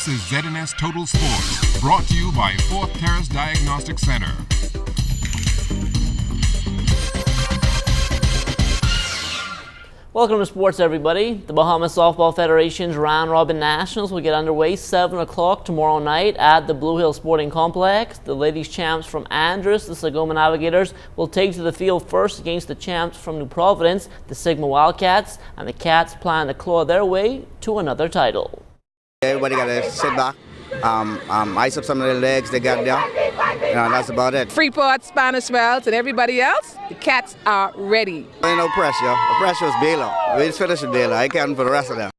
This is ZNS Total Sports, brought to you by Fourth Terrace Diagnostic Center. Welcome to sports, everybody. The Bahamas Softball Federation's Round Robin Nationals will get underway 7 o'clock tomorrow night at the Blue Hill Sporting Complex. The ladies champs from Andros, the Exuma Navigators, will take to the field first against the champs from New Providence, the Sigma Wildcats, and the Cats plan to claw their way to another title. Everybody got to sit back, ice up some of their legs they got there. That's about it. Freeport, Spanish Wells, and everybody else, the Cats are ready. Ain't no pressure. The pressure is Baylor. We just finished with Baylor. I can't for the rest of them.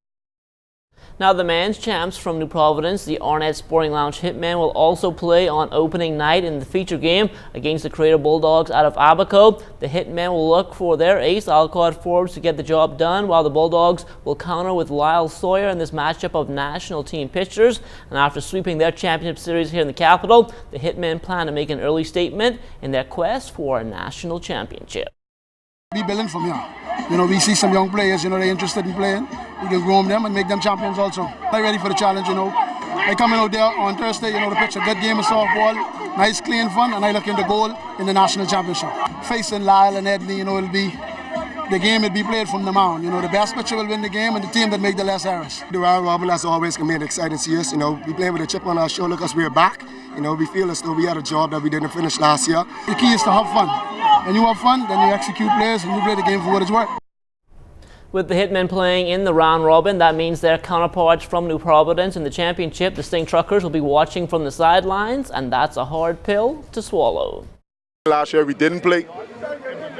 Now, the men's champs from New Providence, the Arnett Sporting Lounge Hitmen, will also play on opening night in the feature game against the Crater Bulldogs out of Abaco. The Hitmen will look for their ace, Alcott Forbes, to get the job done, while the Bulldogs will counter with Lyle Sawyer in this matchup of national team pitchers. And after sweeping their championship series here in the capital, the Hitmen plan to make an early statement in their quest for a national championship. Be building from here. We see some young players, they're interested in playing. We can groom them and make them champions also. I'm ready for the challenge, I coming out there on Thursday, to pitch a good game of softball, nice, clean, fun, and I look into goal in the national championship. Facing Lyle and Edney, the game will be played from the mound. The best pitcher will win the game and the team that make the less errors. The round robin, as always, can be an exciting series. We playing with a chip on our shoulder because we're back. We feel as though we had a job that we didn't finish last year. The key is to have fun. When you have fun, then you execute players and you play the game for what it's worth. With the Hitmen playing in the round robin, that means their counterparts from New Providence in the championship, the Sting Truckers, will be watching from the sidelines, and that's a hard pill to swallow. Last year we didn't play,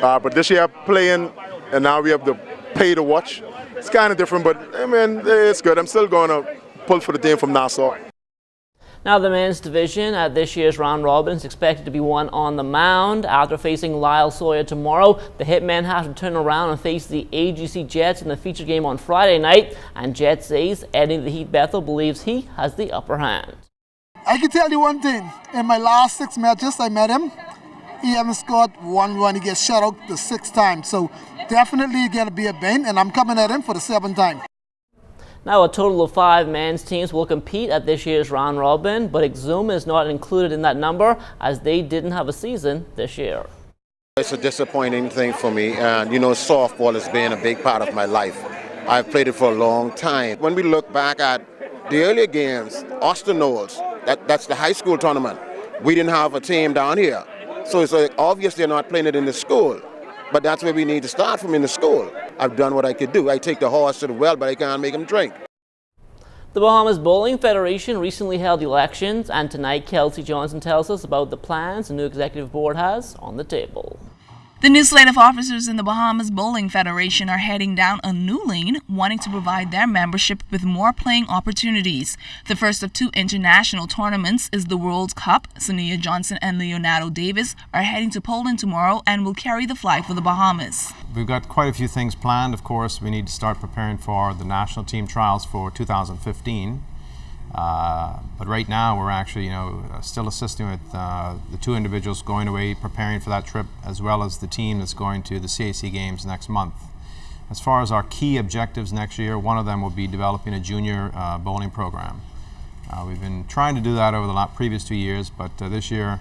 but this year playing, and now we have to pay to watch. It's kind of different, but it's good. I'm still going to pull for the team from Nassau. Now, the men's division at this year's round robin is expected to be won on the mound. After facing Lyle Sawyer tomorrow, the Hitmen have to turn around and face the A.G.C. Jets in the feature game on Friday night. And Jets ace Edney the Heat Bethel believes he has the upper hand. I can tell you one thing. In my last 6 matches, I met him. He hasn't scored one run. He gets shut out the 6th time. So definitely going to be a bane, and I'm coming at him for the 7th time. Now, a total of 5 men's teams will compete at this year's round robin, but Exuma is not included in that number as they didn't have a season this year. It's a disappointing thing for me, and softball has been a big part of my life. I've played it for a long time. When we look back at the earlier games, Austin Knowles, that's the high school tournament. We didn't have a team down here, so it's obvious they're not playing it in the school. But that's where we need to start from, in the school. I've done what I could do. I take the horse to the well, but I can't make him drink. The Bahamas Bowling Federation recently held elections, and tonight Kelsey Johnson tells us about the plans the new executive board has on the table. The new slate of officers in the Bahamas Bowling Federation are heading down a new lane, wanting to provide their membership with more playing opportunities. The first of 2 international tournaments is the World Cup. Sonia Johnson and Leonardo Davis are heading to Poland tomorrow and will carry the flag for the Bahamas. We've got quite a few things planned. Of course, we need to start preparing for the national team trials for 2015. But right now we're actually, still assisting with the 2 individuals going away, preparing for that trip, as well as the team that's going to the CAC games next month. As far as our key objectives next year, one of them will be developing a junior bowling program. We've been trying to do that over the previous 2 years, but this year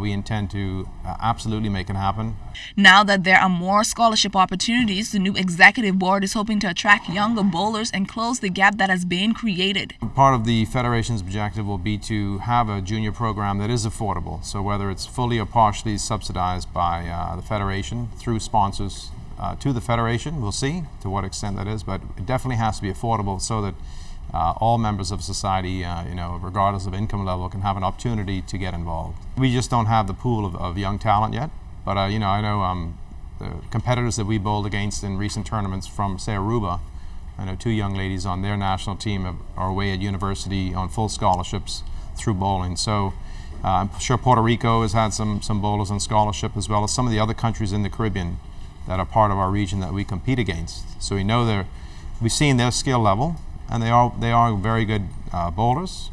we intend to absolutely make it happen. Now that there are more scholarship opportunities, the new executive board is hoping to attract younger bowlers and close the gap that has been created. Part of the Federation's objective will be to have a junior program that is affordable. So whether it's fully or partially subsidized by the Federation through sponsors to the Federation, we'll see to what extent that is, but it definitely has to be affordable so that all members of society, regardless of income level, can have an opportunity to get involved. We just don't have the pool of young talent yet, but I know the competitors that we bowled against in recent tournaments from, say, Aruba. I know 2 young ladies on their national team are away at university on full scholarships through bowling. So I'm sure Puerto Rico has had some bowlers on scholarship, as well as some of the other countries in the Caribbean that are part of our region that we compete against. So we've seen their skill level. And they are very good bowlers,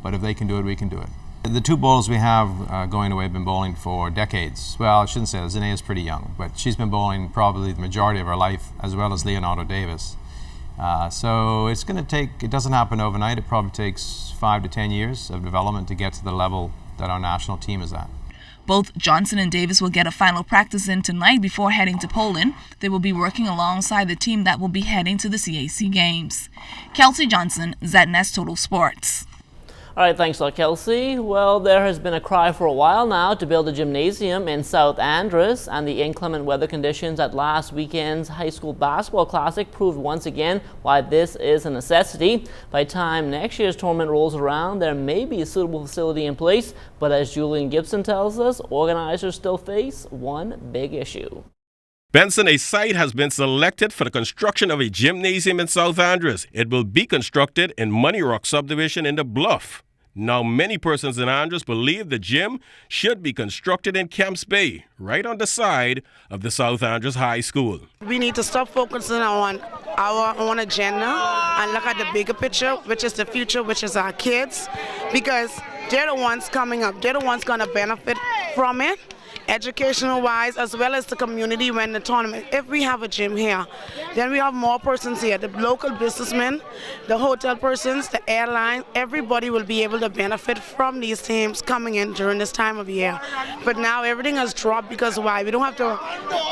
but if they can do it, we can do it. The 2 bowlers we have going away have been bowling for decades. Well, I shouldn't say that. Zane is pretty young, but she's been bowling probably the majority of her life, as well as Leonardo Davis. So it's going to take, it doesn't happen overnight. It probably takes 5 to 10 years of development to get to the level that our national team is at. Both Johnson and Davis will get a final practice in tonight before heading to Poland. They will be working alongside the team that will be heading to the CAC games. Kelsey Johnson, ZNS Total Sports. All right, thanks a lot, Kelsey. Well, there has been a cry for a while now to build a gymnasium in South Andros, and the inclement weather conditions at last weekend's high school basketball classic proved once again why this is a necessity. By the time next year's tournament rolls around, there may be a suitable facility in place, but as Julian Gibson tells us, organizers still face one big issue. Benson, a site has been selected for the construction of a gymnasium in South Andros. It will be constructed in Money Rock subdivision in the Bluff. Now, many persons in Andros believe the gym should be constructed in Camps Bay, right on the side of the South Andros High School. We need to stop focusing on our own agenda and look at the bigger picture, which is the future, which is our kids, because they're the ones coming up. They're the ones going to benefit from it, educational-wise, as well as the community when the tournament. If we have a gym here, then we have more persons here. The local businessmen, the hotel persons, the airline, everybody will be able to benefit from these teams coming in during this time of year. But now everything has dropped because why? We don't have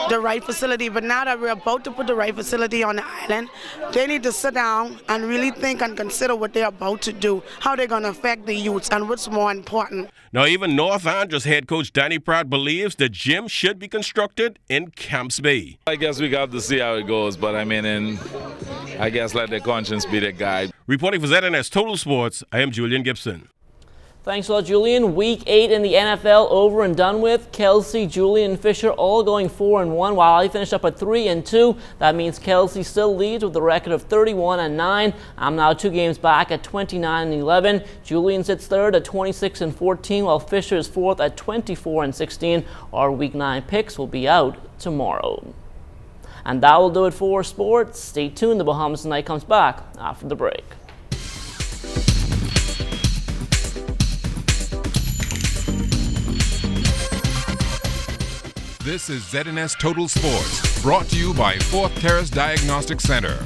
the right facility. But now that we're about to put the right facility on the island, they need to sit down and really think and consider what they're about to do, how they're going to affect the youths, and what's more important. Now, even North Andros head coach Danny Pratt believes the gym should be constructed in Camps Bay. I guess we got to see how it goes, but I mean, I guess let their conscience be their guide. Reporting for ZNS Total Sports, I am Julian Gibson. Thanks a lot, Julian. Week 8 in the NFL over and done with. Kelsey, Julian, and Fisher all going 4-1, while I finished up at 3-2. That means Kelsey still leads with a record of 31-9. I'm now 2 games back at 29-11. Julian sits third at 26-14, while Fisher is fourth at 24-16. Our Week 9 picks will be out tomorrow. And that will do it for sports. Stay tuned. The Bahamas Tonight comes back after the break. This is ZNS Total Sports, brought to you by Fourth Terrace Diagnostic Center.